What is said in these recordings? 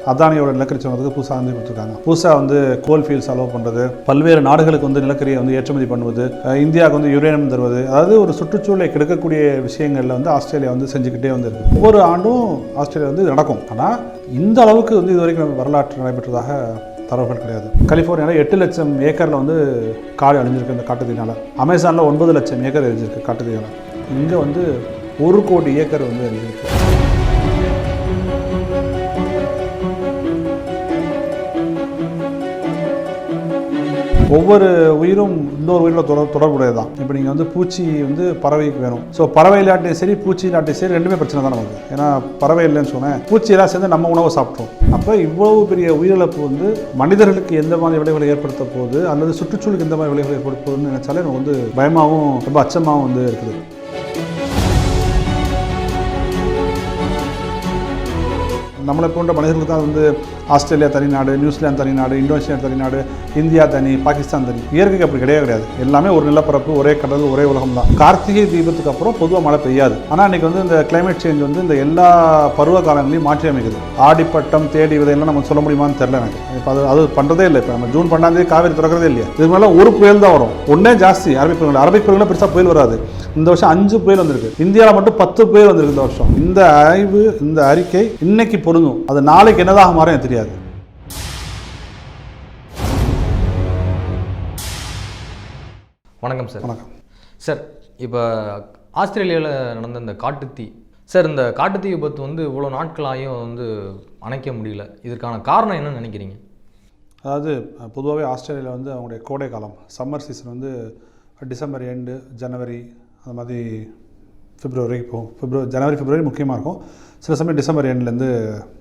அதானியோட நிலக்கரி சுரங்கத்துக்கு புதுசாக வந்து கொடுத்துருக்காங்க. புதுசாக வந்து கோல் ஃபீல்ட்ஸ் அலோவ் பண்ணுறது, பல்வேறு நாடுகளுக்கு வந்து நிலக்கரியை வந்து ஏற்றுமதி பண்ணுவது, இந்தியாவுக்கு வந்து யுரேனியம் தருவது, அதாவது ஒரு சுற்றுச்சூழலை கெடுக்கக்கூடிய விஷயங்களில் வந்து ஆஸ்திரேலியா வந்து செஞ்சுக்கிட்டே வந்து இருக்குது. ஒவ்வொரு ஆண்டும் ஆஸ்திரேலியா வந்து நடக்கும். ஆனால் இந்த அளவுக்கு வந்து இது வரைக்கும் வரலாற்று நடைபெற்றதாக தரவுகள் கிடையாது. கலிஃபோர்னியாவில் 8 லட்சம் ஏக்கரில் வந்து காடு அழிஞ்சிருக்கு இந்த காட்டுத்தீனால. அமேசானில் 9 லட்சம் ஏக்கர் அழிஞ்சிருக்கு காட்டுத்தீனால. இங்கே வந்து 1 கோடி ஏக்கர் வந்து அழிஞ்சிருக்கு. ஒவ்வொரு உயிரும் இன்னொரு உயிரில் தொடர்புடையது தான். இப்போ நீங்கள் வந்து பூச்சி வந்து பறவைக்கு வேணும். ஸோ பறவை இல்லாட்டையும் சரி பூச்சி இல்லாட்டையும் சரி ரெண்டுமே பிரச்சனை தான் நமக்கு. ஏன்னா பறவை இல்லைன்னு சொன்னேன், பூச்சியெல்லாம் சேர்ந்து நம்ம உணவை சாப்பிட்டோம். அப்போ இவ்வளவு பெரிய உயிரிழப்பு வந்து மனிதர்களுக்கு எந்த மாதிரி விளைவுகளை ஏற்படுத்த போகுது அல்லது சுற்றுச்சூழலுக்கு எந்த மாதிரி விளைவுகளை ஏற்படுத்த போகுதுன்னு நினைச்சாலே நமக்கு வந்து பயமாகவும் ரொம்ப அச்சமாகவும் வந்து இருக்குது. நம்மளை போன்ற மனிதர்களுக்கு தான் வந்து ஆஸ்திரேலியா தனிநாடு, நியூசிலாந்து தனிநாடு, இந்தோனேஷியா தனிநாடு, இந்தியா தனி, பாகிஸ்தான் தனி. இயற்கைக்கு அப்படி கிடையாது. எல்லாமே ஒரு நிலப்பரப்பு, ஒரே கடல், ஒரே உலகம் தான். கார்த்திகை தீபத்துக்கு அப்புறம் பொதுவாக மழை பெய்யாது. ஆனால் இன்றைக்கி வந்து இந்த கிளைமேட் சேஞ்ச் வந்து இந்த எல்லா பருவ காலங்களையும் மாற்றி அமைக்குது. ஆடிப்பட்டம், தேடி விதையெல்லாம் நம்ம சொல்ல முடியுமான்னு தெரியல எனக்கு. இப்போ அது பண்ணுறதே இல்லை. இப்போ நம்ம ஜூன் 12 காவேரி திறக்கிறதே இல்லையா. இது மேலே ஒரு புயல் தான் வரும். ஒன்றே ஜாஸ்தி அரபிக் புயலில் பெருசாக புயல் வராது. இந்த வருஷம் 5 புயல் வந்திருக்கு. இந்தியாவில் மட்டும் 10 புயல் வந்திருக்கு இந்த வருஷம். இந்த ஆய்வு, இந்த அறிக்கை இன்னைக்கு பொருந்தும். அது நாளைக்கு என்னதாக மாறும் எனக்கு தெரியாது. வணக்கம் சார். வணக்கம் சார். இப்போ ஆஸ்திரேலியாவில் நடந்த இந்த காட்டுத்தீ சார், இந்த காட்டுத்தீ விபத்து வந்து இவ்வளோ நாட்களாயும் வந்து அணைக்க முடியல. இதற்கான காரணம் என்னன்னு நினைக்கிறீங்க? அதாவது பொதுவாகவே ஆஸ்திரேலியாவில் வந்து அவங்களுடைய கோடை காலம், சம்மர் சீசன் வந்து டிசம்பர் எண்டு, ஜனவரி, அந்த மாதிரி பிப்ரவரி போகும். ஜனவரி பிப்ரவரி முக்கியமாக இருக்கும். சில சமயம் டிசம்பர் எண்ட்லேருந்து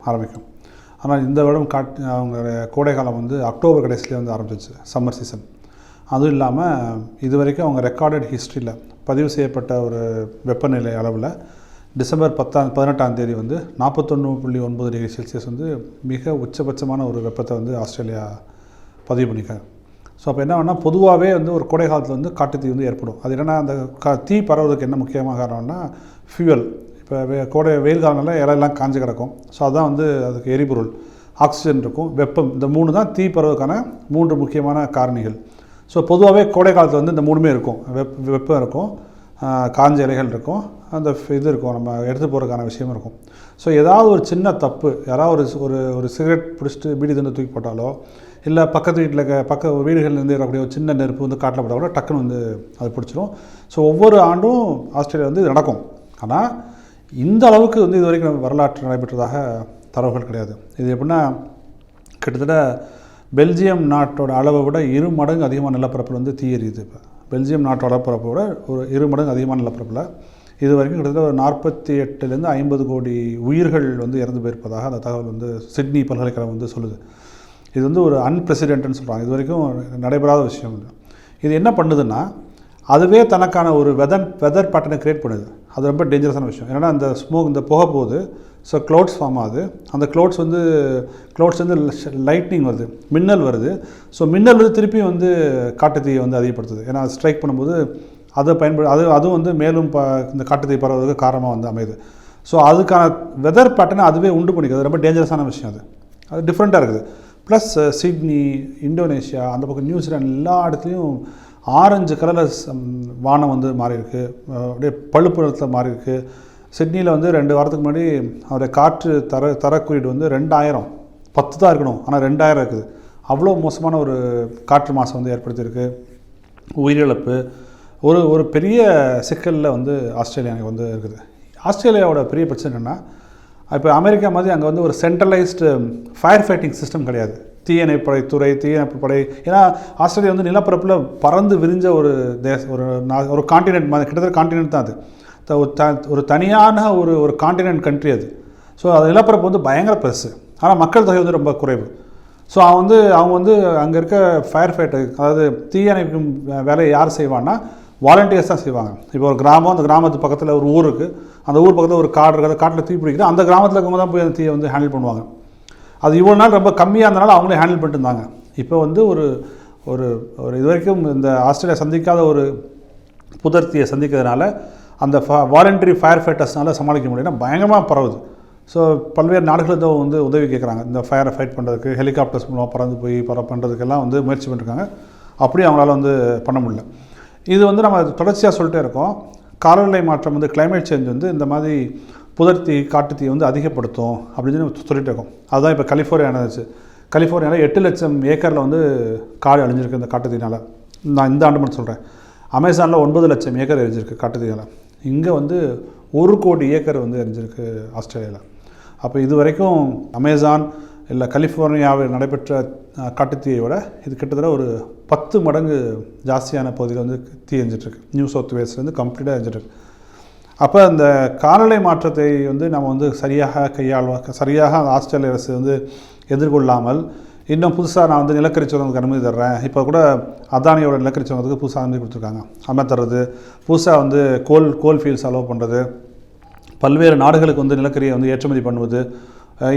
ஆரம்பிக்கும். ஆனால் இந்த வருடம் அவங்களுடைய கோடை காலம் வந்து அக்டோபர் கடைசியில் வந்து ஆரம்பிச்சிச்சு சம்மர் சீசன். அதுவும் இல்லாமல் இது வரைக்கும் அவங்க ரெக்கார்டட் ஹிஸ்ட்ரியில் பதிவு செய்யப்பட்ட ஒரு வெப்பநிலை அளவில் டிசம்பர் 18ஆம் தேதி வந்து 41.9 டிகிரி செல்சியஸ் வந்து மிக உச்சபட்சமான ஒரு வெப்பத்தை வந்து ஆஸ்திரேலியா பதிவு பண்ணிக்காங்க. ஸோ அப்போ என்ன வேணால் பொதுவாகவே வந்து ஒரு கோடை காலத்தில் வந்து காட்டுத்தீ வந்து ஏற்படும். அது என்னென்னா அந்த தீ பரவுறதுக்கு என்ன முக்கியமாக காரணம்னா ஃபியூவல். இப்போ கோடை வெயில் காலங்களில் இலையெல்லாம் காஞ்சு கிடக்கும். ஸோ அதுதான் வந்து அதுக்கு எரிபொருள், ஆக்சிஜன் இருக்கும், வெப்பம். இந்த 3 தான் தீ பரவுவதற்கான 3 முக்கியமான காரணிகள். ஸோ பொதுவாகவே கோடை காலத்தில் வந்து இந்த 3மே இருக்கும். வெப்பம் இருக்கும், காஞ்ச இலைகள் இருக்கும், அந்த இது இருக்கும், நம்ம எடுத்து போகிறதுக்கான விஷயமும் இருக்கும். ஸோ ஏதாவது ஒரு சின்ன தப்பு, யாராவது ஒரு சிகரெட் பிடிச்சிட்டு பீடி தண்டை தூக்கி போட்டாலோ, இல்லை பக்கத்து வீட்டில் வீடுகள்லேருந்து வரக்கூடிய ஒரு சின்ன நெருப்பு வந்து காட்டில் போட்டால் கூட டக்குன்னு வந்து அது பிடிச்சிரும். ஸோ ஒவ்வொரு ஆண்டும் ஆஸ்திரேலியா வந்து இது நடக்கும். ஆனால் இந்த அளவுக்கு வந்து இது வரைக்கும் வரலாற்று நடைபெற்றதாக தரவுகள் கிடையாது. இது எப்படின்னா கிட்டத்தட்ட பெல்ஜியம் நாட்டோட அளவை விட 2 மடங்கு அதிகமான நிலப்பரப்பில் வந்து தீ எரியுது. இப்போ பெல்ஜியம் நாட்டோட பரப்பை விட ஒரு 2 மடங்கு அதிகமான நிலப்பரப்பில் இது வரைக்கும் கிட்டத்தட்ட ஒரு 48லேருந்து 50 கோடி உயிர்கள் வந்து இறந்து போயிருப்பதாக அந்த தகவல் வந்து சிட்னி பல்கலைக்கழகம் வந்து சொல்லுது. இது வந்து ஒரு அன்பிரசிடென்ட்னு சொல்கிறாங்க. இது வரைக்கும் நடைபெறாத விஷயம் இல்லை. இது என்ன பண்ணுதுன்னா அதுவே தனக்கான ஒரு வெதர் பேட்டர்னை க்ரியேட் பண்ணுது. அது ரொம்ப டேஞ்சரஸான விஷயம். ஏன்னா இந்த ஸ்மோக், இந்த புகை போகுது. ஸோ க்ளவுட்ஸ் ஃபார்ம் ஆகுது. அந்த க்ளவுட்ஸ் வந்து லைட்னிங் வருது, மின்னல் வருது. ஸோ மின்னல் வந்து திருப்பியும் வந்து காட்டுத்தீயை வந்து அதிகப்படுத்துது. ஏன்னா ஸ்ட்ரைக் பண்ணும்போது அதை அதுவும் வந்து மேலும் இந்த காட்டுத்தீ பரவுவதற்கு காரணமாக வந்து அமையுது. ஸோ அதுக்கான வெதர் பேட்டர்னை அதுவே உண்டு பண்ணிக்கிறது. ரொம்ப டேஞ்சரஸான விஷயம். அது டிஃப்ரெண்ட்டாக இருக்குது. ப்ளஸ் சிட்னி, இந்தோனேஷியா, அந்த பக்கம் நியூசிலாந்து எல்லா இடத்துலையும் ஆரஞ்சு கலரில் வானம் வந்து மாறி இருக்குது. அப்படியே பழுப்பு நிறத்தில் மாறி இருக்குது. சிட்னியில் வந்து 2 வாரத்துக்கு முன்னாடி அவருடைய காற்று தர குறியீடு வந்து 2000, 10 தான் இருக்கணும், ஆனால் 2000 இருக்குது. அவ்வளோ மோசமான ஒரு காற்று மாசம் வந்து ஏற்படுத்தியிருக்கு. உயிரிழப்பு ஒரு பெரிய சிக்கலில் வந்து ஆஸ்திரேலியா வந்து இருக்குது. ஆஸ்திரேலியாவோட பெரிய பிரச்சனை என்னென்னா, இப்போ அமெரிக்கா மாதிரி அங்கே வந்து ஒரு சென்ட்ரலைஸ்டு ஃபயர் ஃபைட்டிங் சிஸ்டம் கிடையாது. தீயணைப்பு படை. ஏன்னா ஆஸ்திரேலியா வந்து நிலப்பரப்பில் பறந்து விரிஞ்ச ஒரு காண்டினென்ட் மாதிரி, கிட்டத்தட்ட காண்டினென்ட் தான் அது. ஒரு தனியான ஒரு காண்டினென்ட் கண்ட்ரி அது. ஸோ அது நிலப்பரப்பு வந்து பயங்கர பெருசு, ஆனால் மக்கள் தொகை வந்து ரொம்ப குறைவு. ஸோ அவங்க வந்து அங்கே இருக்க ஃபயர் ஃபைட்டர், அதாவது தீயணைக்கும் வேலையை யார் செய்வான்னா வாலண்டியர்ஸ் தான் செய்வாங்க. இப்போ ஒரு கிராமம், அந்த கிராமத்து பக்கத்தில் ஒரு ஊர் இருக்குது, அந்த ஊர் பக்கத்தில் ஒரு காடு இருக்குது, காட்டில் தீ பிடிக்குது, அந்த கிராமத்தில் இருக்கவங்க தான் போய் அந்த தீயை வந்து ஹேண்டில் பண்ணுவாங்க. அது இவ்வளோ நாள் ரொம்ப கம்மியாக இருந்தனால அவங்களே ஹேண்டில் பண்ணிட்டு இருந்தாங்க. இப்போ வந்து ஒரு இது வரைக்கும் இந்த ஆஸ்திரேலியா சந்திக்காத ஒரு புதர்த்தியை சந்திக்கிறதுனால அந்த வாலண்டரி ஃபயர் ஃபைட்டர்ஸ்னால சமாளிக்க முடியும்னா பயங்கரமாக பரவுது. ஸோ பல்வேறு நாடுகளும் வந்து உதவி கேட்குறாங்க. இந்த ஃபயரை ஃபைட் பண்ணுறதுக்கு ஹெலிகாப்டர்ஸ் மூலமாக பறந்து போய் பண்ணுறதுக்கெல்லாம் வந்து முயற்சி பண்ணிருக்காங்க. அப்படியே அவங்களால வந்து பண்ண முடியல. இது வந்து நம்ம தொடர்ச்சியாக சொல்லிட்டே இருக்கோம். காலநிலை மாற்றம் வந்து கிளைமேட் சேஞ்ச் வந்து இந்த மாதிரி புதர்த்தி காட்டுத்தீ வந்து அதிகப்படுத்தும் அப்படின்னு சொல்லிட்டு இருக்கோம். அதுதான் இப்போ கலிஃபோர்னியா நடந்துச்சு. கலிஃபோர்னியாவில் 8 லட்சம் ஏக்கரில் வந்து காடு அழிஞ்சிருக்கு இந்த காட்டுத்தீனால். நான் இந்த ஆண்டு மட்டும் சொல்கிறேன். அமேசானில் 9 லட்சம் ஏக்கர் எரிஞ்சிருக்கு காட்டுத்தீனால். இங்கே வந்து 1 கோடி ஏக்கர் வந்து எரிஞ்சிருக்கு ஆஸ்திரேலியாவில். அப்போ இது வரைக்கும் அமேசான் இல்லை கலிஃபோர்னியாவில் நடைபெற்ற காட்டுத்தீயை விட இது கிட்டத்தட்ட ஒரு 10 மடங்கு ஜாஸ்தியான பகுதியில் வந்து தீ எரிஞ்சிட்ருக்கு. நியூ சவுத் வேல்ஸ்லேருந்து கம்ப்ளீட்டாக எரிஞ்சிட்ருக்கு. அப்போ அந்த காலநிலை மாற்றத்தை வந்து நம்ம வந்து சரியாக ஆஸ்திரேலிய அரசு வந்து எதிர்கொள்ளாமல் இன்னும் புதுசாக நான் வந்து நிலக்கரி சுரங்கத்துக்கு அனுமதி தர்றேன். இப்போ கூட அதானியோட நிலக்கரி சுரங்கத்துக்கு புதுசாக அனுமதி கொடுத்துருக்காங்க. அனுமதி தர்றது, புதுசாக வந்து கோல் ஃபீல்ட்ஸ் அலோவ் பண்ணுறது, பல்வேறு நாடுகளுக்கு வந்து நிலக்கரியை வந்து ஏற்றுமதி பண்ணுவது,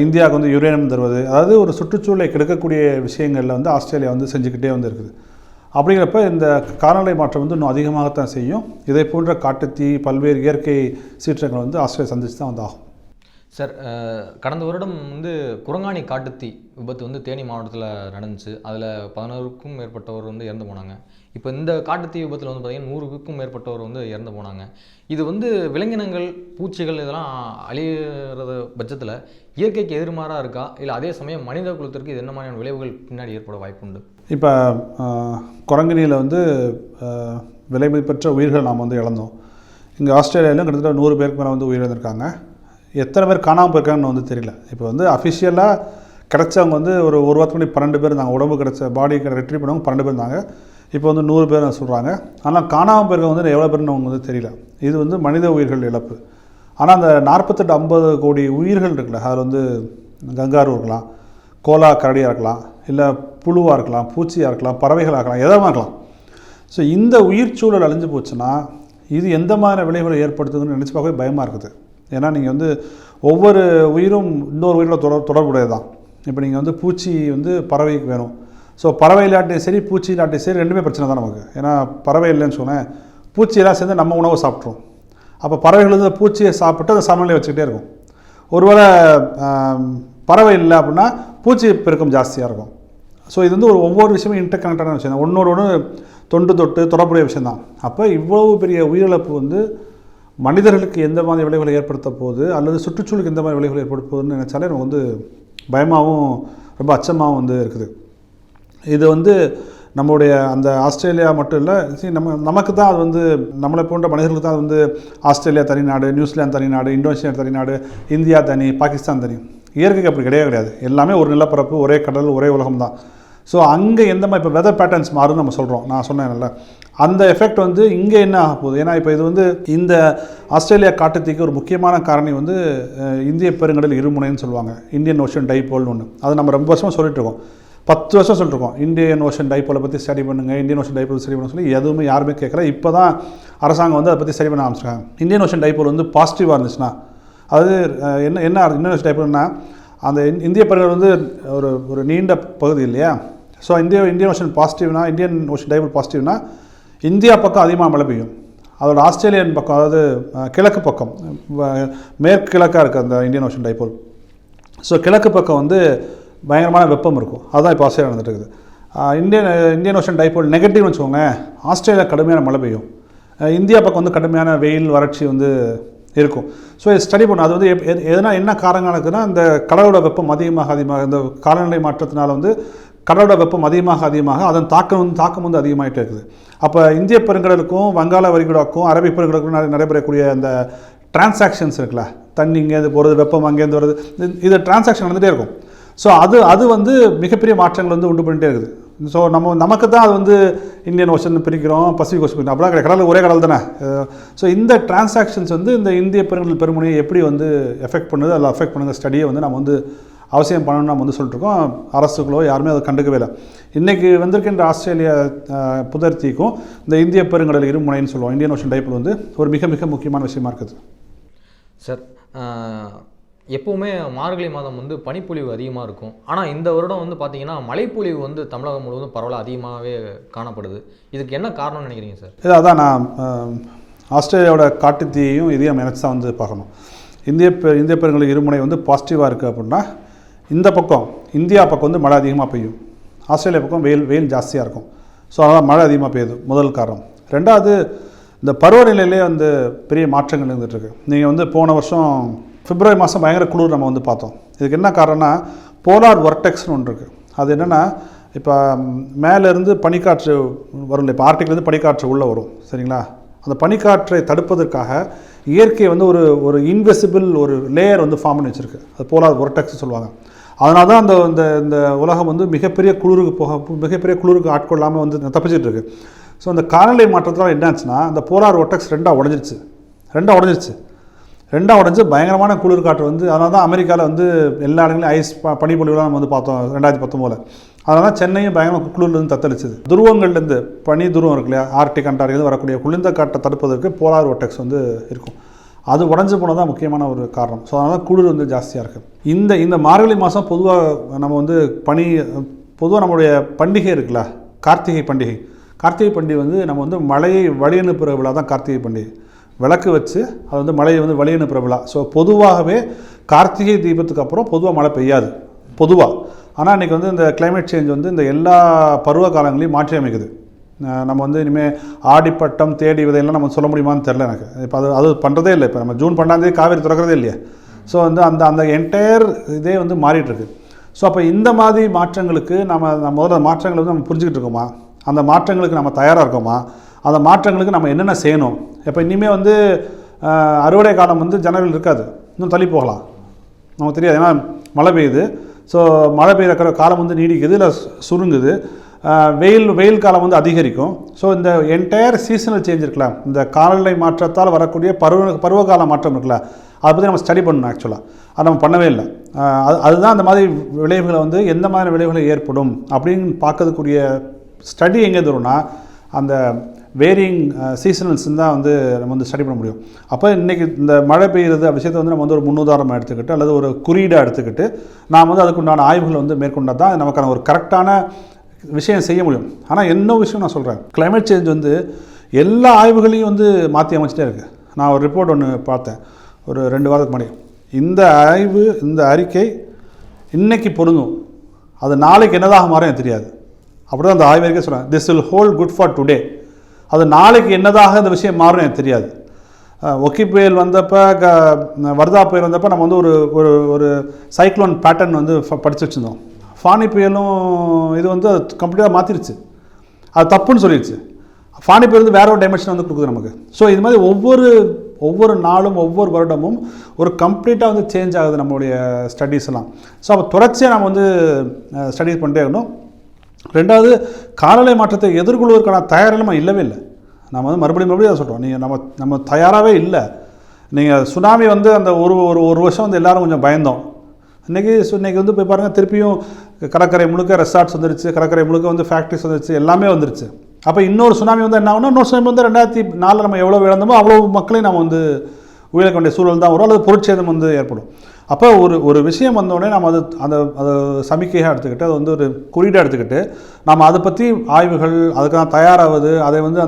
இந்தியாவுக்கு வந்து யுரேனியம் தருவது, அதாவது ஒரு சுற்றுச்சூழலை கெடுக்கக்கூடிய விஷயங்களில் வந்து ஆஸ்திரேலியா வந்து செஞ்சுக்கிட்டே வந்து இருக்குது. அப்படிங்கிறப்ப இந்த காலநிலை மாற்றம் வந்து இன்னும் அதிகமாகத்தான் செய்யும். இதை போன்ற காட்டுத்தீ பல்வேறு இயற்கை சீற்றங்கள் வந்து ஆஸ்திரேலியா சந்திச்சு தான் வந்து ஆகும். சார், கடந்த வருடம் வந்து குரங்காணி காட்டுத்தீ விபத்து வந்து தேனி மாவட்டத்தில் நடந்துச்சு. அதில் 11க்கும் மேற்பட்டவர் வந்து இறந்து போனாங்க. இப்போ இந்த காட்டுத்தீ விபத்தில் வந்து பார்த்திங்கன்னா 100க்கும் மேற்பட்டவர் வந்து இறந்து போனாங்க. இது வந்து விலங்கினங்கள், பூச்சிகள் இதெல்லாம் அழியிறது பட்சத்தில் இயற்கைக்கு எதிர்மாறாக இருக்கா, இல்லை அதே சமயம் மனித குலத்திற்கு இது என்ன மாதிரியான விளைவுகள் பின்னாடி ஏற்பட வாய்ப்புண்டு? இப்போ குரங்கணியில் வந்து விலைமதிப்பற்ற உயிர்கள் நாம் வந்து இழந்தோம். இங்கே ஆஸ்திரேலியாவிலும் கிட்டத்தட்ட 100 பேருக்கு மேலே வந்து உயிரிழந்திருக்காங்க. எத்தனை பேர் காணாமல் போயிருக்காங்கன்னு வந்து தெரியல. இப்போ வந்து அஃபிஷியலாக கிடச்சவங்க வந்து ஒரு வாரத்துக்கு முன்னாடி 12 பேர் இருந்தாங்க. உடம்பு கிடச்ச பாடி ரெட்ரீவ் பண்ணவங்க 12 பேர் இருந்தாங்க. இப்போ வந்து 100 பேர் சொல்கிறாங்க. ஆனால் காணாமல் போயிருக்கவங்க வந்து எவ்வளோ பேர்னு அவங்க வந்து தெரியல. இது வந்து மனித உயிர்கள் இழப்பு. ஆனால் அந்த 48-50 கோடி உயிர்கள் இருக்குல்ல, அதில் வந்து கங்காரு இருக்கலாம், கோலா கரடியாக இருக்கலாம், இல்லை புழுவாக இருக்கலாம், பூச்சியாக இருக்கலாம், பறவைகளாக இருக்கலாம், எதாவது இருக்கலாம். ஸோ இந்த உயிர் சூழல் அழிஞ்சு போச்சுன்னா இது எந்த மாதிரி விளைவுகளை ஏற்படுத்துதுன்னு நினச்சி பார்க்கவே பயமாக இருக்குது. ஏன்னா நீங்கள் வந்து ஒவ்வொரு உயிரும் இன்னொரு உயிரோட தொடர்புடையது தான். இப்போ நீங்கள் வந்து பூச்சி வந்து பறவைக்கு வேணும். ஸோ பறவை இல்லாட்டையும் சரி, பூச்சி இல்லாட்டையும் சரி, ரெண்டுமே பிரச்சனை தான் நமக்கு. ஏன்னா பறவை இல்லைன்னு சொன்னேன், பூச்சியெல்லாம் சேர்ந்து நம்ம உணவை சாப்பிட்றோம். அப்போ பறவைகள் வந்து பூச்சியை சாப்பிட்டு அதை சமநிலை வச்சுக்கிட்டே இருக்கும். ஒருவேளை பறவை இல்லை அப்படின்னா பூச்சி பெருக்கம் ஜாஸ்தியாக இருக்கும். ஸோ இது வந்து ஒவ்வொரு விஷயமும் இன்டர் கனெக்டான விஷயம் தான். ஒன்றோடு ஒன்று தொட்டு தொடர்புடைய விஷயந்தான். அப்போ இவ்வளவு பெரிய உயிரிழப்பு வந்து மனிதர்களுக்கு எந்த மாதிரி விளைவுகளை ஏற்படுத்த போகுது, அல்லது சுற்றுச்சூழலுக்கு எந்த மாதிரி விளைவுகளை ஏற்படுத்த போகுதுன்னு நினச்சாலே நமக்கு வந்து பயமாகவும் ரொம்ப அச்சமாகவும் வந்து இருக்குது. இது வந்து நம்மளுடைய அந்த ஆஸ்திரேலியா மட்டும் இல்லை, நமக்கு தான் அது வந்து நம்மளை போன்ற மனிதர்களுக்கு தான் அது வந்து ஆஸ்திரேலியா தனி நாடு, நியூசிலாந்து தனி நாடு, இந்தோனேஷியா தனி நாடு, இந்தியா தனி, பாகிஸ்தான் தனி. இயற்கைக்கு அப்படி கிடையாது. எல்லாமே ஒரு நிலப்பரப்பு, ஒரே கடல், ஒரே உலகம் தான். ஸோ அங்கே எந்த மாதிரி இப்போ வெதர் பேட்டர்ன்ஸ் மாறுன்னு நம்ம சொல்கிறோம். நான் சொன்னேன்ல, அந்த எஃபெக்ட் வந்து இங்கே என்ன ஆக போகுது. ஏன்னா இப்போ இது வந்து இந்த ஆஸ்திரேலியா காட்டுத்தீக்கு ஒரு முக்கியமான காரணி வந்து இந்திய பெருங்கடல் இருமுனைன்னு சொல்லுவாங்க, இந்தியன் ஓஷன் டைபோல்னு ஒன்று. அது நம்ம ரொம்ப வருஷமாக சொல்லிட்டு இருக்கோம், 10 வருஷம் சொல்லிட்டுருக்கோம். இந்தியன் ஓஷன் டைபோலை பற்றி ஸ்டடி பண்ணுங்கள், இந்தியன் ஓஷன் டைபோல் ஸ்டடி பண்ண சொல்லி எதுவுமே யாருமே கேட்கல. இப்போ தான் அரசாங்கம் வந்து அதை பற்றி ஸ்டடி பண்ண ஆரம்பிச்சிருக்காங்க. இந்தியன் ஓஷன் டைபோல் வந்து பாசிட்டிவாக இருந்துச்சுன்னா, அது என்ன இந்தியன் ஓஷன் டைபோல்னா, அந்த இந்திய பெருங்கடல் வந்து ஒரு நீண்ட பகுதி இல்லையா. ஸோ இந்தியன் ஓஷன் பாசிட்டிவ்னா, இந்தியன் ஓஷன் டைபோல் பாசிட்டிவ்னா இந்தியா பக்கம் அதிகமாக மழை பெய்யும். அதோட ஆஸ்திரேலியன் பக்கம், அதாவது கிழக்கு பக்கம், மேற்கு கிழக்காக இருக்குது அந்த இந்தியன் ஓஷன் டைபோல். ஸோ கிழக்கு பக்கம் வந்து பயங்கரமான வெப்பம் இருக்கும். அதுதான் இப்போ ஆஸ்திரேலியா நடந்துட்டு இருக்குது. இந்தியன் ஓஷன் டைபோல் நெகட்டிவ்னு வச்சுக்கோங்க, ஆஸ்திரேலியா கடுமையான மழை பெய்யும், இந்தியா பக்கம் வந்து கடுமையான வெயில் வறட்சி வந்து இருக்கும். ஸோ இது ஸ்டடி பண்ணும். அது வந்து எதனா என்ன காரணம் இருக்குதுன்னா, இந்த கடலோட வெப்பம் அதிகமாக இந்த காலநிலை மாற்றத்தினால வந்து கடலோட வெப்பம் அதிகமாக அதன் தாக்கம் வந்து அதிகமாகிட்டே இருக்குது. அப்போ இந்திய பெருங்கடலுக்கும் வங்காள விரிகுடாக்கும் அரபிக் பெருங்கடலுக்கும் நடைபெறக்கூடிய அந்த டிரான்சாக்ஷன்ஸ் இருக்குல்ல, தண்ணி இங்கேருந்து போகிறது, வெப்பம் அங்கேருந்து வருது, இது டிரான்சாக்ஷன் நடந்துகிட்டே இருக்கும். ஸோ அது வந்து மிகப்பெரிய மாற்றங்கள் வந்து உண்டு பண்ணிகிட்டே இருக்குது. ஸோ நமக்கு தான் அது வந்து இந்தியன் ஓஷன் பிரிக்கிறோம், பசிபிக் ஓஷன் பிரிக்கிறோம், அப்படிலாம் கடல் ஒரே கடல் தானே. ஸோ இந்த டிரான்சாக்ஷன்ஸ் வந்து இந்த இந்திய பெருங்கடல் பெருமுனையை எப்படி வந்து எஃபெக்ட் பண்ணுது, அதில் அஃபெக்ட் பண்ணுற ஸ்டடியை வந்து நம்ம வந்து அவசியம் பண்ணணும்னு நம்ம வந்து சொல்லிட்டுருக்கோம். அரசுகளோ யாருமே அதை கண்டுக்கவே இல்லை. இன்றைக்கி வந்திருக்கின்ற ஆஸ்திரேலியா புதர்த்திக்கும் இந்த இந்திய பெருங்கடல் இருமுனைன்னு சொல்லுவோம், இந்தியன் ஓஷன் டைபோல் வந்து ஒரு மிக மிக முக்கியமான விஷயமா இருக்குது. சார், எப்போவுமே மார்கழி மாதம் வந்து பனிப்பொழிவு அதிகமாக இருக்கும். ஆனால் இந்த வருடம் வந்து பார்த்திங்கன்னா மழைப்பொழிவு வந்து தமிழகம் முழுவதும் பரவலாக அதிகமாகவே காணப்படுது. இதுக்கு என்ன காரணம்னு நினைக்கிறீங்க சார்? அதான் நான் ஆஸ்திரேலியாவோட காட்டுத்தீயையும் இதையும் நினச்சி தான் வந்து பார்க்கணும். இந்திய பெருங்கடல் இருமுனை வந்து பாசிட்டிவாக இருக்குது அப்படின்னா இந்த பக்கம் இந்தியா பக்கம் வந்து மழை அதிகமாக பெய்யும், ஆஸ்திரேலியா பக்கம் வெயில் ஜாஸ்தியாக இருக்கும். ஸோ அதனால் மழை அதிகமாக பெய்யுது முதல் காரணம். ரெண்டாவது, இந்த பருவநிலையிலே வந்து பெரிய மாற்றங்கள் இருந்துகிட்ருக்கு. நீங்கள் வந்து போன வருஷம் பிப்ரவரி மாதம் பயங்கர குளிர் நம்ம வந்து பார்த்தோம். இதுக்கு என்ன காரணம்னா போலார் வொர்டெக்ஸ்னு ஒன்று இருக்குது. அது என்னென்னா, இப்போ மேலேருந்து பனிக்காற்று வரும், இப்போ ஆர்டிக்லேருந்து பனிக்காற்று உள்ளே வரும், சரிங்களா? அந்த பனிக்காற்றை தடுப்பதற்காக இயற்கை வந்து ஒரு இன்விசிபிள் ஒரு லேயர் வந்து ஃபார்ம் பண்ணி வச்சுருக்கு. அது போலார் வொர்டெக்ஸ் சொல்லுவாங்க. அதனால தான் இந்த உலகம் வந்து மிகப்பெரிய குளிருக்கு ஆட்கொள்ளாமல் வந்து தப்பிச்சிட்டு இருக்கு. ஸோ அந்த காலநிலை மாற்றத்தில் என்னாச்சுன்னா, அந்த போலார் வொர்டெக்ஸ் ரெண்டாக உடஞ்சி பயங்கரமான குளிர் காற்று வந்து, அதனால தான் அமெரிக்காவில் வந்து எல்லா இடங்களையும் ஐஸ் பனிப்பொழிவுலாம் நம்ம வந்து பார்த்தோம் 2019. அதனால தான் சென்னையும் பயங்கரமாக குளிர்லேருந்து தத்தளிச்சுது. துருவங்கள்லேருந்து பனி துருவம் இருக்கு இல்லையா, ஆர்டிக் அண்டார்டிலேருந்து வரக்கூடிய குளிர்ந்த காற்றை தடுப்பதற்கு போலார் வொர்டெக்ஸ் வந்து இருக்கும். அது உடஞ்சி போனது தான் முக்கியமான ஒரு காரணம். ஸோ அதனால் குளிர் வந்து ஜாஸ்தியாக இருக்குது. இந்த மார்கழி மாதம் பொதுவாக நம்ம வந்து பொதுவாக நம்மளுடைய பண்டிகை இருக்குல்ல, கார்த்திகை பண்டிகை வந்து நம்ம வந்து மழையை வழி அனுப்புகிற விழா தான் கார்த்திகை பண்டிகை. விளக்கு வச்சு அது வந்து மழையை வந்து வழி அனுப்புகிற விழா. ஸோ பொதுவாகவே கார்த்திகை தீபத்துக்கு அப்புறம் பொதுவாக மழை பெய்யாது பொதுவாக. ஆனால் இன்றைக்கி வந்து இந்த கிளைமேட் சேஞ்ச் வந்து இந்த எல்லா பருவ காலங்களையும் மாற்றி அமைக்குது. நம்ம வந்து இனிமேல் ஆடிப்பட்டம் தேடி விதையெல்லாம் நம்ம சொல்ல முடியுமான்னு தெரில எனக்கு. இப்போ அது பண்ணுறதே இல்லை. இப்போ நம்ம ஜூன் 12 காவேரி திறக்கிறதே இல்லையா. ஸோ வந்து அந்த என்டையர் இதே வந்து மாறிட்டுருக்கு. ஸோ அப்போ இந்த மாதிரி மாற்றங்களுக்கு நம்ம முதல்ல மாற்றங்களை வந்து நம்ம புரிஞ்சுக்கிட்டு இருக்கோமா, அந்த மாற்றங்களுக்கு நம்ம தயாராக இருக்கோமா, அந்த மாற்றங்களுக்கு நம்ம என்னென்ன செய்யணும். இப்போ இனிமேல் வந்து அறுவடை காலம் வந்து ஜனவரியில் இருக்காது, இன்னும் தள்ளி போகலாம், நமக்கு தெரியாது. ஏன்னா மழை பெய்யுது. ஸோ மழை பெய்கிற காலம் வந்து நீடிக்குது, இல்லை சுருங்குது. வெயில் காலம் வந்து அதிகரிக்கும். ஸோ இந்த என்டையர் சீசனல் சேஞ்ச் இருக்குல்ல, இந்த காலநிலை மாற்றத்தால் வரக்கூடிய பருவகால மாற்றம் இருக்குல்ல, அதை பற்றி நம்ம ஸ்டடி பண்ணணும். ஆக்சுவலாக அது நம்ம பண்ணவே இல்லை. அதுதான் அந்த மாதிரி விளைவுகளை வந்து எந்த மாதிரி விளைவுகளை ஏற்படும் அப்படின்னு பார்க்கறதுக்குரிய ஸ்டடி எங்கே தரும்னா, அந்த வேரியிங் சீசனல்ஸ் தான் வந்து நம்ம வந்து ஸ்டடி பண்ண முடியும். அப்போ இன்றைக்கி இந்த மழை பெய்யுறது விஷயத்தை வந்து நம்ம வந்து ஒரு முன்னுதாரணமாக எடுத்துக்கிட்டு அல்லது ஒரு குறியீடாக எடுத்துக்கிட்டு நாம் வந்து அதுக்குண்டான ஆய்வுகளை வந்து மேற்கொண்டால் தான் நமக்கான ஒரு கரெக்டான விஷயம் செய்ய முடியும். ஆனால் என்ன விஷயம் நான் சொல்கிறேன், கிளைமேட் சேஞ்ச் வந்து எல்லா ஆய்வுகளையும் வந்து மாற்றி அமைச்சிட்டே இருக்குது. நான் ஒரு ரிப்போர்ட் ஒன்று பார்த்தேன் ஒரு 2 வாரத்துக்கு முன்னாடி. இந்த அறிக்கை இன்றைக்கி பொருந்தும், அது நாளைக்கு என்னதாக மாறும் எனக்கு தெரியாது. அப்படி தான் அந்த ஆய்வறிக்கை சொல்கிறேன். This will hold good for today. அது நாளைக்கு என்னதாக இந்த விஷயம் மாறும் எனக்கு தெரியாது. ஒக்கி புயல் வந்தப்போ, வர்தா புயல் வந்தப்போ நம்ம வந்து ஒரு சைக்ளோன் பேட்டர்ன் வந்து படித்து வச்சுருந்தோம். ஃபானி புயலும் இது வந்து அது கம்ப்ளீட்டாக மாற்றிருச்சு, அது தப்புன்னு சொல்லிடுச்சு. ஃபானி புயல் வந்து வேற ஒரு டைமென்ஷன் வந்து கொடுக்குது நமக்கு. ஸோ இது மாதிரி ஒவ்வொரு நாளும் ஒவ்வொரு வருடமும் ஒரு கம்ப்ளீட்டாக வந்து சேஞ்ச் ஆகுது நம்மளுடைய ஸ்டடீஸ் எல்லாம். ஸோ அப்போ தொடர்ச்சியாக நம்ம வந்து ஸ்டடீஸ் பண்ணிட்டே இருக்கணும். ரெண்டாவது, காலநிலை மாற்றத்தை எதிர்கொள்வதற்கான தயாரில் நம்ம இல்லவே இல்லை. நம்ம வந்து மறுபடியும் அதை சொல்கிறோம், நீங்கள் நம்ம தயாராகவே இல்லை. நீங்கள் சுனாமி வந்து அந்த ஒரு வருஷம் வந்து எல்லோரும் கொஞ்சம் பயந்தோம். இன்றைக்கி வந்து போய் பாருங்கள், திருப்பியும் கடற்கரை முழுக்க ரெசார்ட்ஸ் வந்துருச்சு, கடற்கரை முழுக்க வந்து ஃபேக்ட்ரிஸ் வந்துருச்சு, எல்லாமே வந்துருச்சு. அப்போ இன்னொரு சுனாமி வந்து என்ன ஆகுனா, இன்னொரு சுனாமி வந்து 2004 நம்ம எவ்வளோ இழந்தோமோ அவ்வளோ மக்களையும் நம்ம வந்து உயிரிழக்க வேண்டிய சூழல் தான் வரும், அல்லது பொருட்சேதம் வந்து ஏற்படும். அப்போ ஒரு விஷயம் வந்தோடனே நம்ம அதை சமிக்கையாக எடுத்துக்கிட்டு, அதை வந்து ஒரு குறியீடாக எடுத்துக்கிட்டு நம்ம அதை பற்றி ஆய்வுகள் அதுக்காக தயாராகுது, அதை வந்து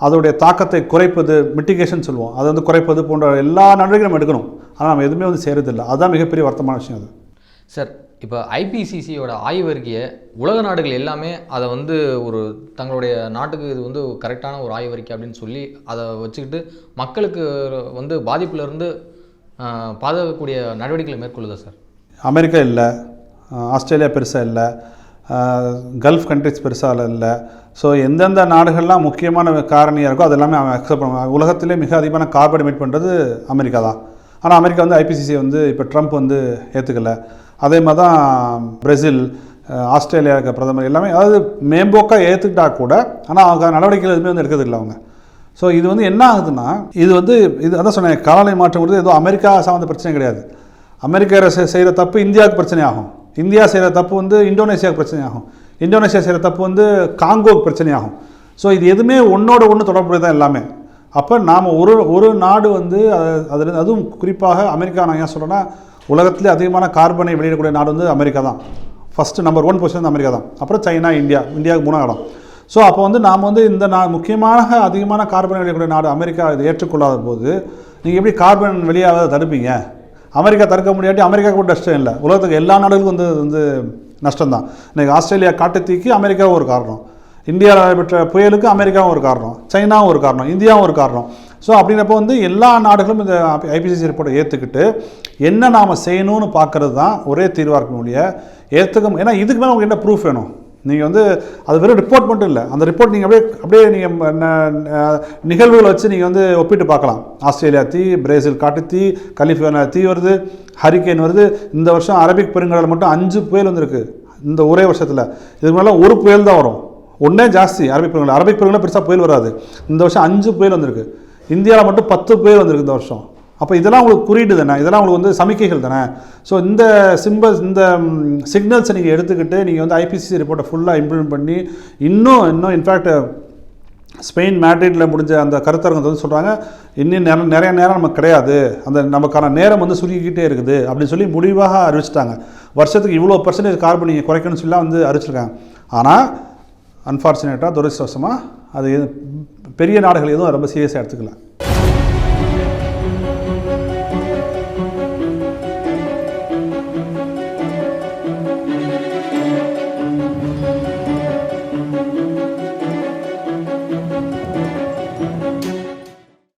அதோடைய தாக்கத்தை குறைப்பது, மிட்டிகேஷன் சொல்லுவோம், அதை வந்து குறைப்பது போன்ற எல்லா நடவடிக்கையும் நம்ம எடுக்கணும். ஆனால் நம்ம எதுவுமே வந்து செய்கிறதில்லை. அதுதான் மிகப்பெரிய வருத்தமான விஷயம். அது சார், இப்போ ஐபிசிசியோட ஆய்வறிக்கையை உலக நாடுகள் எல்லாமே அதை வந்து ஒரு தங்களுடைய நாட்டுக்கு இது வந்து கரெக்டான ஒரு ஆய்வறிக்கை அப்படின்னு சொல்லி அதை வச்சுக்கிட்டு மக்களுக்கு வந்து பாதிப்புலேருந்து பாதுகாக்கக்கூடிய நடவடிக்கைகளை மேற்கொள்ளுதா சார்? அமெரிக்கா இல்லை, ஆஸ்திரேலியா பெருசாக இல்லை, கல்ஃப் கண்ட்ரிஸ் பெருசாக இல்லை. ஸோ எந்தெந்த நாடுகள்லாம் முக்கியமான காரணியாக இருக்கோ அது எல்லாமே அக்செப்ட் பண்ணுவாங்க. உலகத்திலே மிக அதிகமான கார்பன் எமிட் பண்ணுறது அமெரிக்கா தான். ஆனால் அமெரிக்கா வந்து ஐபிசிசியை வந்து இப்போ ட்ரம்ப் வந்து ஏற்றுக்கலை. அதே மாதிரி தான் பிரேசில், ஆஸ்திரேலியாவுக்கு பிரதமர் எல்லாமே, அதாவது மேம்போக்காக ஏற்றுக்கிட்டா கூட ஆனால் அவங்க நடவடிக்கைகள் எதுவுமே வந்து எடுக்கிறதில்லை அவங்க. ஸோ இது வந்து என்ன ஆகுதுன்னா, இது அதான் சொன்னேன், காலநிலை மாற்றம் ஏதோ அமெரிக்கா சார்ந்த பிரச்சனை கிடையாது. அமெரிக்கா செய்கிற தப்பு இந்தியாவுக்கு பிரச்சனை ஆகும், இந்தியா செய்கிற தப்பு வந்து இந்தோனேஷியாவுக்கு பிரச்சனை ஆகும், இந்தோனேஷியா செய்கிற தப்பு வந்து காங்கோக்கு பிரச்சனை ஆகும். ஸோ இது எதுவுமே ஒன்றோட ஒன்று தொடர்புடைய தான் எல்லாமே. அப்போ நாம் ஒரு நாடு வந்து அதுவும் குறிப்பாக அமெரிக்கா, நான் ஏன் சொல்கிறேன்னா, உலகத்திலே அதிகமான கார்பனை வெளியிடக்கூடிய நாடு வந்து அமெரிக்கா தான். ஃபஸ்ட்டு நம்பர் 1 பொசிஷன் வந்து அமெரிக்கா தான். அப்புறம் சைனா, இந்தியாவுக்கு 3ஆம் இடம். ஸோ அப்போ வந்து நாம் வந்து இந்த முக்கியமான அதிகமான கார்பன் வெளியக்கூடிய நாடு அமெரிக்கா இதை ஏற்றுக்கொள்ளாத போது நீங்கள் எப்படி கார்பன் வெளியாகாத தடுப்பீங்க? அமெரிக்கா தடுக்க முடியாட்டி அமெரிக்காவுக்கு கூட நஷ்டம் இல்லை, உலகத்துக்கு எல்லா நாடுகளுக்கும் வந்து நஷ்டம் தான். இன்றைக்கி ஆஸ்திரேலியா காட்டுத்தீக்கு அமெரிக்காவும் ஒரு காரணம், இந்தியாவில் நடைபெற்ற புயலுக்கு அமெரிக்காவும் ஒரு காரணம், சைனாவும் ஒரு காரணம், இந்தியாவும் ஒரு காரணம். ஸோ அப்படின்றப்போ வந்து எல்லா நாடுகளும் இந்த ஐபிசிசி ரிப்போர்ட்டை ஏற்றுக்கிட்டு என்ன நாம் செய்யணும்னு பார்க்குறது தான் ஒரே தீர்வாக இருக்க முடியும். ஏன்னா இதுக்கு மேலே உங்களுக்கு என்ன ப்ரூஃப் வேணும்? நீங்கள் வந்து அது வெறும் ரிப்போர்ட் மட்டும் இல்லை, அந்த ரிப்போர்ட் நீங்கள் அப்படியே நீங்கள் நிகழ்வுகளை வச்சு நீங்கள் வந்து ஒப்பிட்டு பார்க்கலாம். ஆஸ்திரேலியா தீ, பிரேசில் காட்டுத்தீ, கலிஃபோர்னியா தீ வருது, ஹரிக்கேன் வருது. இந்த வருஷம் அரபிக் பெருங்கடல் மட்டும் 5 புயல் வந்திருக்கு இந்த ஒரே வருஷத்தில். இதுக்கு மேலே ஒரு புயல் தான் வரும், ஒன்றே ஜாஸ்தி. அரபிக் பெருங்கடல் பெருசாக புயல் வராது. இந்த வருஷம் 5 புயல் வந்திருக்கு. இந்தியாவில் மட்டும் 10 புயல் வந்திருக்கு இந்த வருஷம். அப்போ இதெல்லாம் உங்களுக்கு குறியீடு தானே, இதெல்லாம் உங்களுக்கு வந்து சமிக்கைகள் தானே. ஸோ இந்த இந்த சிக்னல்ஸை நீங்கள் எடுத்துக்கிட்டு நீங்கள் வந்து ஐபிசிசி ரிப்போர்ட்டை ஃபுல்லாக இம்ப்ளிமெண்ட் பண்ணி இன்னும் இன்ஃபேக்ட் ஸ்பெயின் மேட்ரிட்டில் முடிஞ்ச அந்த கருத்தரங்கத்தை வந்து சொல்கிறாங்க, இன்னும் நிறைய நேரம் நமக்கு கிடையாது, அந்த நமக்கான நேரம் வந்து சுருக்கிக்கிட்டே இருக்குது அப்படின்னு சொல்லி முடிவாக அறிவிச்சிட்டாங்க. வருஷத்துக்கு இவ்வளோ % கார்பன் நீங்கள் குறைக்கணும்னு சொல்லலாம் வந்து அறிவிச்சிருக்காங்க. ஆனால் அன்ஃபார்ச்சுனேட்டாக துரதிர்ஷ்டவசமாக அது பெரிய நாடுகள் எதுவும் ரொம்ப சீரியஸாக எடுத்துக்கல.